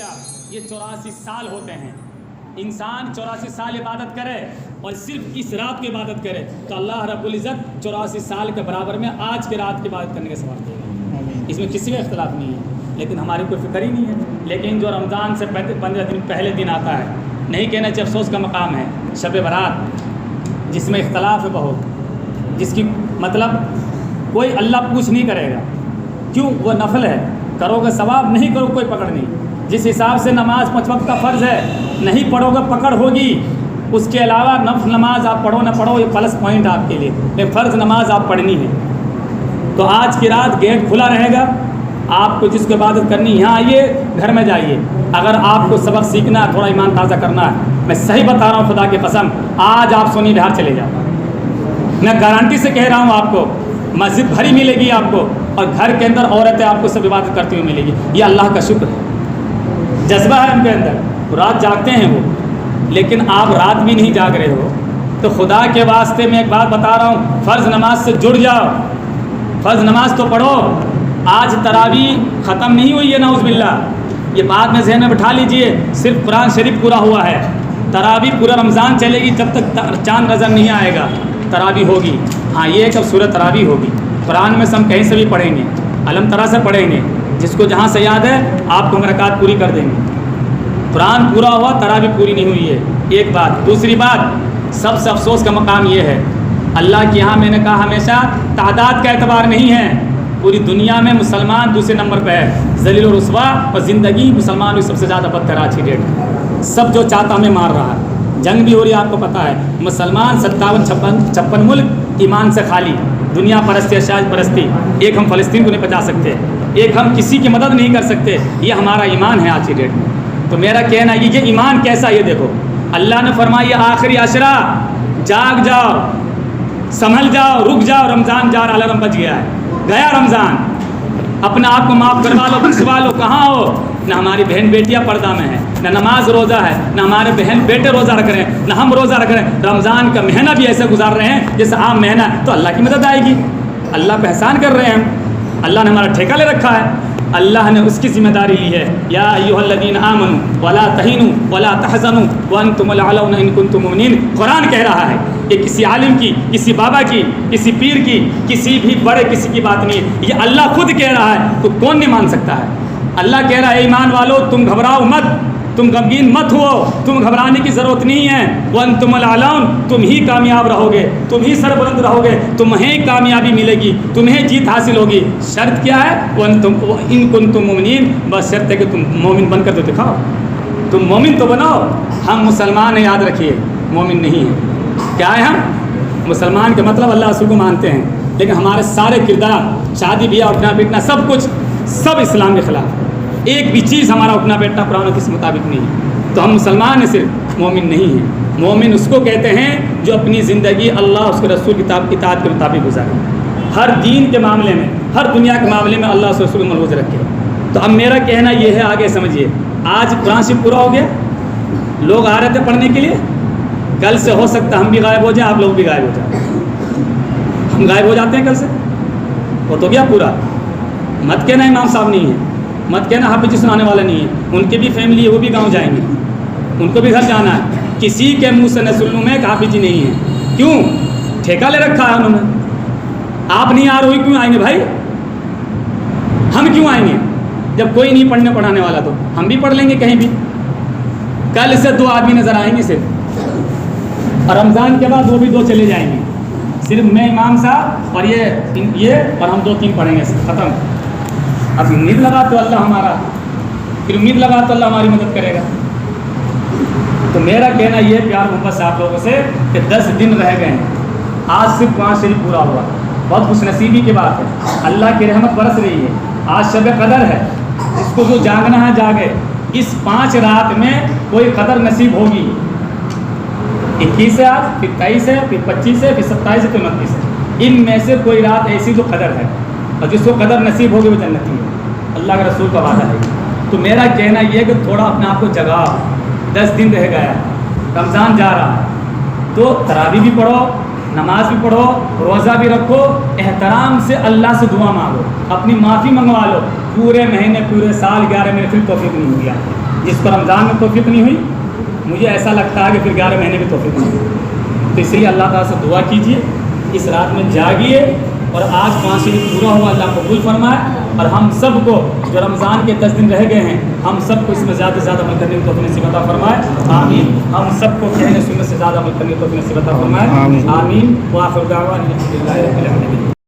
لیا یہ 84 سال ہوتے ہیں. انسان 84 سال عبادت کرے اور صرف اس رات کی عبادت کرے تو اللہ رب العزت 84 سال کے برابر میں آج کی رات کی عبادت کرنے کا ثواب دے گا. اس میں کسی کا اختلاف نہیں ہے، لیکن ہماری کوئی فکر ہی نہیں ہے. لیکن جو رمضان سے 15 دن پہلے دن آتا ہے، نہیں کہنا چاہیے، افسوس کا مقام ہے، شب برات، جس میں اختلاف ہے بہت، جس کی مطلب کوئی اللہ پوچھ نہیں کرے گا. کیوں؟ وہ نفل ہے، کرو گے ثواب، نہیں کرو کوئی پکڑ نہیں. جس حساب سے نماز 5 وقت کا فرض ہے، نہیں پڑھو گے پکڑ ہوگی. اس کے علاوہ نفل نماز آپ پڑھو نہ پڑھو، یہ پلس پوائنٹ آپ کے لیے، لیکن فرض نماز آپ پڑھنی ہے. تو آج کی رات گیٹ کھلا رہے گا، آپ کو جس کو عبادت کرنی یہاں آئیے، گھر میں جائیے. اگر آپ کو سبق سیکھنا ہے، تھوڑا ایمان تازہ کرنا ہے، میں صحیح بتا رہا ہوں خدا کی قسم، آج آپ سونی بہار چلے جاؤ. میں گارنٹی سے کہہ رہا ہوں آپ کو، مسجد بھری ملے گی آپ کو، اور گھر کے اندر عورتیں آپ کو سب عبادت کرتی ہوئی ملے گی. یہ اللہ کا شکر ہے، جذبہ ہے ان کے اندر. رات جاگتے ہیں وہ، لیکن آپ رات بھی نہیں جاگ رہے ہو. تو خدا کے واسطے میں ایک بات بتا رہا ہوں، فرض نماز سے جڑ جاؤ، فرض نماز تو پڑھو. آج تراویح ختم نہیں ہوئی ہے نعوذ باللہ، یہ بات میں ذہن میں بٹھا لیجئے. صرف قرآن شریف پورا ہوا ہے، تراویح پورا رمضان چلے گی، جب تک چاند نظر نہیں آئے گا تراویح ہوگی. ہاں یہ کب سورۃ تراویح ہوگی. قرآن میں سے ہم کہیں سے بھی پڑھیں گے، علم ترا سے پڑھیں گے، جس کو جہاں سے یاد ہے آپ کو ہم رکعت پوری کر دیں گے. قرآن پورا ہوا، تراویح پوری نہیں ہوئی ہے، ایک بات. دوسری بات، سب سے افسوس کا مقام یہ ہے، اللہ کے یہاں میں نے کہا ہمیشہ تعداد کا اعتبار نہیں ہے. پوری دنیا میں مسلمان دوسرے نمبر پہ ہے، ذلیل و رسوا، اور زندگی مسلمان بھی سب سے زیادہ بدتر آج کی ڈیٹ. سب جو چاہتا ہمیں مار رہا ہے، جنگ بھی ہو رہی ہے، آپ کو پتہ ہے. مسلمان 57-56 ملک ایمان سے خالی، دنیا پرستی، اشاعت پرستی. ایک ہم فلسطین کو نہیں بچا سکتے، ایک ہم کسی کی مدد نہیں کر سکتے. یہ ہمارا ایمان ہے آج کی ڈیٹ میں. تو میرا کہنا یہ ایمان کیسا، یہ دیکھو اللہ نے فرمایا آخری عشرہ، جاگ جاؤ، سنبھل جاؤ، رک جاؤ، رمضان جا رہا، الارم بج گیا ہے، گیا رمضان. اپنے آپ کو معاف کروا لو، بخشوا لو. کہاں ہو؟ نہ ہماری بہن بیٹیاں پردہ میں ہیں، نہ نماز روزہ ہے، نہ ہمارے بہن بیٹے روزہ رکھ رہے ہیں، نہ ہم روزہ رکھ رہے ہیں. رمضان کا مہینہ بھی ایسے گزار رہے ہیں جیسے عام مہینہ. تو اللہ کی مدد آئے گی، اللہ پہ احسان کر رہے ہیں ہم، اللہ نے ہمارا ٹھیکہ لے رکھا ہے، اللہ نے اس کی ذمہ داری لی ہے. یا ایھا الذین آمنوا ولا تہنوا ولا تحزنوا وانتم الاعلون ان کنتم مؤمنین. قرآن کہہ رہا ہے، یہ کسی عالم کی، کسی بابا کی، کسی پیر کی، کسی بھی بڑے کسی کی بات نہیں ہے، یہ اللہ خود کہہ رہا ہے. تو کون نہیں مان سکتا ہے؟ اللہ کہہ رہا ہے ایمان والو تم گھبراؤ مت، تم غمگین مت ہو، تم گھبرانے کی ضرورت نہیں ہے. وانتم الاعلون، تم ہی کامیاب رہو گے، تم ہی سربلند رہو گے، تمہیں کامیابی ملے گی، تمہیں جیت حاصل ہوگی. شرط کیا ہے؟ وانتم ان کنتم مومنین، بس شرط ہے کہ تم مومن بن کر تو دکھاؤ، تم مومن تو بناؤ. ہم مسلمان ہیں، یاد رکھیے، مومن نہیں ہیں. کیا ہے ہم؟ مسلمان کے مطلب اللہ رسول کو مانتے ہیں، لیکن ہمارے سارے کردار، شادی بیاہ، اٹھنا بیٹھنا، سب کچھ سب اسلام کے خلاف. ایک بھی چیز ہمارا اٹھنا بیٹھنا قرآن و حدیث کے مطابق نہیں ہے. تو ہم مسلمان ہیں، صرف مومن نہیں ہیں. مومن اس کو کہتے ہیں جو اپنی زندگی اللہ اس کے رسول کی اطاعت کے مطابق گزارے، ہر دین کے معاملے میں، ہر دنیا کے معاملے میں اللہ اس رسول کو ملحوظ رکھے. تو اب میرا کہنا یہ ہے، آگے سمجھیے، آج قرآن شریف پورا ہو گیا، لوگ آ رہے تھے پڑھنے کے لیے، کل سے ہو سکتا ہم بھی غائب ہو جائیں، آپ لوگ بھی غائب ہو جائیں. ہم غائب ہو جاتے ہیں کل سے، ہو تو گیا پورا. مت کہنا امام صاحب نہیں ہے، مت کہنا حافظ جی سنانے والا نہیں ہے، ان کی بھی فیملی ہے، وہ بھی گاؤں جائیں گے، ان کو بھی گھر جانا ہے. کسی کے منہ سے نہ سن لوں میں کہ حافظ جی نہیں ہیں. کیوں؟ ٹھیکہ لے رکھا ہے انہوں نے. آپ نہیں آ رہے ہوئی، کیوں آئیں گے بھائی؟ ہم کیوں آئیں گے جب کوئی نہیں پڑھنے پڑھانے والا؟ تو ہم بھی پڑھ لیں گے کہیں بھی. کل سے 2 آدمی نظر آئیں گے صرف، اور رمضان کے بعد وہ بھی 2 چلے جائیں گے. صرف میں امام صاحب اور یہ اور ہم 2-3 پڑھیں گے، ختم. اب امید لگا تو اللہ ہمارا، پھر امید لگا تو اللہ ہماری مدد کرے گا. تو میرا کہنا یہ پیار محبت سے آپ لوگوں سے کہ 10 دن رہ گئے ہیں، آج صرف قرآن شریف پورا ہوا. بہت خوش نصیبی کی بات ہے، اللہ کی رحمت برس رہی ہے. آج شب قدر ہے، اس کو جو جاگنا ہے جاگے. اس 5 رات میں کوئی قدر نصیب ہوگی. 21 ہے آج، پھر 23 ہے، پھر 25 ہے، پھر 27 ہے، پھر 29 ہے. ان میں سے کوئی رات ایسی جو قدر ہے، اور جس کو قدر نصیب ہوگی وہ جنتی ہے. اللہ کے رسول کا وعدہ ہے. تو میرا کہنا یہ کہ تھوڑا اپنے آپ کو جگاؤ. 10 دن رہ گیا، رمضان جا رہا ہے، تو تراویح بھی پڑھو، نماز بھی پڑھو، روزہ بھی رکھو، احترام سے اللہ سے دعا مانگو، اپنی معافی منگوا لو. پورے مہینے، پورے سال 11 مہینے پھر توفیق نہیں ہو گیا. جس کو رمضان میں توفیق نہیں ہوئی مجھے ایسا لگتا ہے کہ پھر 11 مہینے میں توفیق نہیں ہوئی۔ تو اس لیے اللہ تعالیٰ سے دعا کیجیے، اس رات میں جاگیے اور آج 5 دن پورا ہوا، اللہ قبول فرمائے، اور ہم سب کو جو رمضان کے 10 دن رہ گئے ہیں ہم سب کو اس میں زیادہ سے زیادہ عمل کرنے کی توفیق نصیب عطا فرمائے، آمین۔ ہم سب کو کہنے سننے سے زیادہ عمل کرنے کی توفیق نصیب عطا فرمائے، آمین۔ وآخر دعوانا الحمدللہ رب العالمین۔